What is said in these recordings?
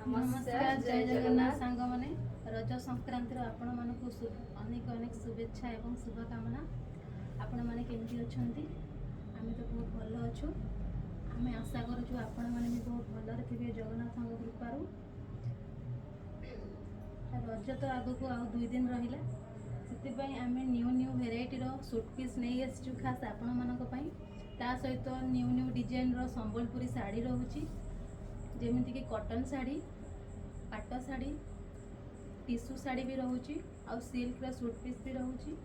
नमस्कार जय जगन्नाथ सांग मैंने रज संक्रांतिर आपण मानक अनेक अनेक शुभेच्छा एवं शुभकामना। आपण मैंने केमती अच्छा आम तो बहुत भल अच्छु। आम आशा करूँ आपण मैंने भी बहुत भल थे जगन्नाथ कृपार। रज तो आग को आउ 2 दिन रहा से आम न्यू न्यू भेराइटर सुटपीस नहीं आसचु खास आपण मानी ता सहित न्यू न्यू डिजाइन रो संबलपुरी साड़ी रोची जमीती कि कॉटन साड़ी पाट साड़ी टिश्यू साड़ी भी रोची आउ सिल्क रो सूट पीस भी रोची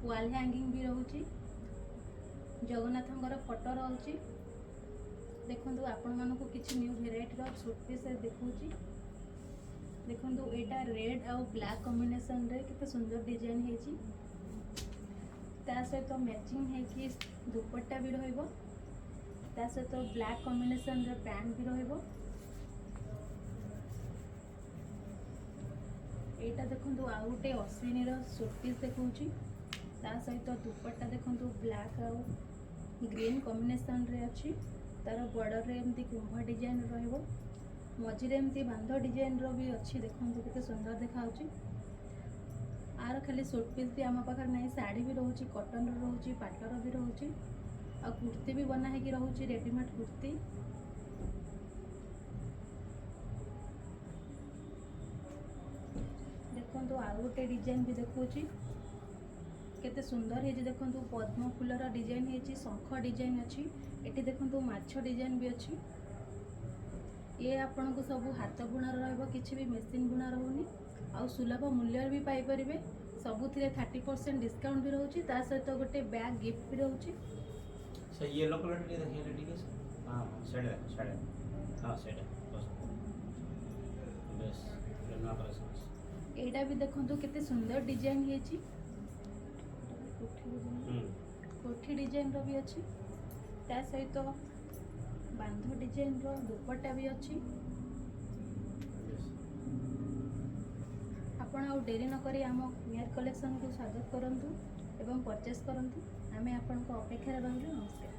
वॉल हैंगिंग भी रोची जगन्नाथंकर फोटो रोची। देखंतु आपण मानको किछि न्यू वेराइटी रो सूट पीस देखौची। देखंतु एटा रेड आउ ब्लैक कॉम्बिनेशन रे किते सुंदर डिजाइन हेची। ता सहित मैचिंग है कि दुपट्टा भी रहइबो। ता सहित ब्लैक कॉम्बिनेशन रे पैंट भी रहइबो। एटा देखंतु आ गोटे अश्विनी रो सूट पीस देखौची। ता सहित दुपट्टा देखंतु ब्लैक आउ ग्रीन कॉम्बिनेशन रे अछि। तार बॉर्डर रे एमती कुंभ डिजाइन रहइबो। मझी रे एमती बांध डिजाइन रो भी अछि। देखंतु केते सुंदर देखाउची। आर खाली सूट पीस भी आम पाखर नहीं साड़ी भी रोची कॉटन रो रोची पाट रो भी रोची आ कुर्ती भी बना है कि रोची रेडीमेड कुर्ती। देखंतु आ गोटे डिजाइन भी देखौची केते सुंदर है। देखंतु पद्म फूलर डिजाइन है शंख डिजाइन अच्छी। एटी देखंतु माछ डिजाइन भी अच्छी। ये आपन को सब हाथ बुणा रहइबो किछि भी मशीन बुणा रहउनी आ सुलभ मूल्य भी पाई परिबे। सबुथिरे 30% डिस्काउंट भी रहउची। ता सहित गोटे बैग गिफ्ट भी रहउची। से येलो कलर टी देखिए ठीक है। हां सेडा हां सेडा बस लेना कलेक्शन एटा भी देखंतु केते सुंदर डिजाइन हेची। कोठी डिजाइन रो भी अच्छी। ता सहित बांध डिजाइन रो दुपट्टा भी अच्छी। आपण आ डेरी न करी आम मेयर कलेक्शन को स्वागत करंतु एवं परचेस करंतु। आमे आपण को अपेक्षा रहिलु। नमस्कार।